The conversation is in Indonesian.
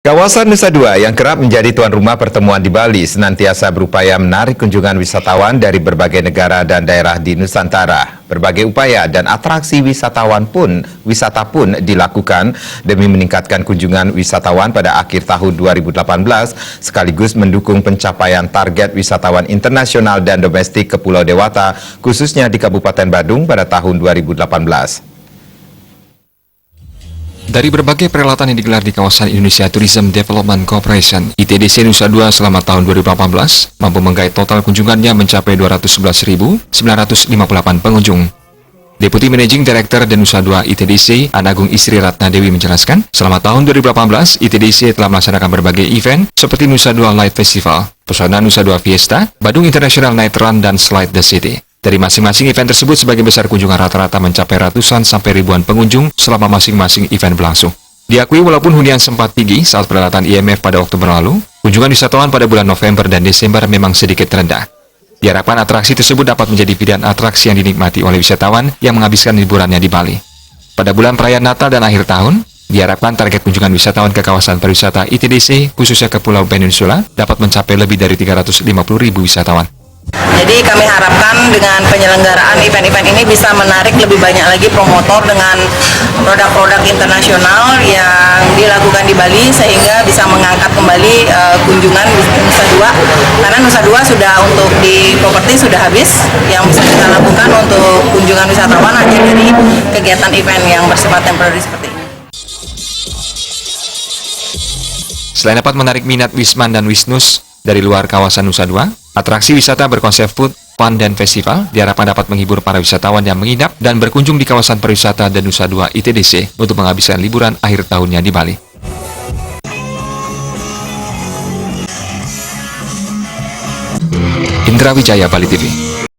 Kawasan Nusa Dua yang kerap menjadi tuan rumah pertemuan di Bali senantiasa berupaya menarik kunjungan wisatawan dari berbagai negara dan daerah di Nusantara. Berbagai upaya dan atraksi wisata pun dilakukan demi meningkatkan kunjungan wisatawan pada akhir tahun 2018 sekaligus mendukung pencapaian target wisatawan internasional dan domestik ke Pulau Dewata khususnya di Kabupaten Badung pada tahun 2018. Dari berbagai perhelatan yang digelar di kawasan Indonesia Tourism Development Corporation, ITDC Nusa Dua selama tahun 2018 mampu menggait total kunjungannya mencapai 211.958 pengunjung. Deputi Managing Director dan Nusa Dua ITDC, Anagung Isri Ratna Dewi menjelaskan, selama tahun 2018, ITDC telah melaksanakan berbagai event seperti Nusa Dua Light Festival, Pesona Nusa Dua Fiesta, Badung International Night Run, dan Slide the City. Dari masing-masing event tersebut, sebagian besar kunjungan rata-rata mencapai ratusan sampai ribuan pengunjung selama masing-masing event berlangsung. Diakui walaupun hunian sempat tinggi saat perhelatan IMF pada Oktober lalu, kunjungan wisatawan pada bulan November dan Desember memang sedikit rendah. Diharapkan atraksi tersebut dapat menjadi pilihan atraksi yang dinikmati oleh wisatawan yang menghabiskan liburannya di Bali. Pada bulan perayaan Natal dan akhir tahun, diharapkan target kunjungan wisatawan ke kawasan pariwisata ITDC, khususnya ke Pulau Peninsula, dapat mencapai lebih dari 350.000 wisatawan. Jadi kami harapkan dengan penyelenggaraan event-event ini bisa menarik lebih banyak lagi promotor dengan produk-produk internasional yang dilakukan di Bali sehingga bisa mengangkat kembali kunjungan Nusa Dua. Karena Nusa Dua sudah untuk di properti sudah habis, yang bisa kita lakukan untuk kunjungan wisatawan hanya dari kegiatan event yang bersifat temporary seperti ini. Selain dapat menarik minat Wisman dan Wisnus dari luar kawasan Nusa Dua, atraksi wisata berkonsep food, fun, dan festival diharapkan dapat menghibur para wisatawan yang menginap dan berkunjung di kawasan pariwisata dan Nusa Dua ITDC untuk menghabiskan liburan akhir tahunnya di Bali. Indra Wijaya, Bali TV.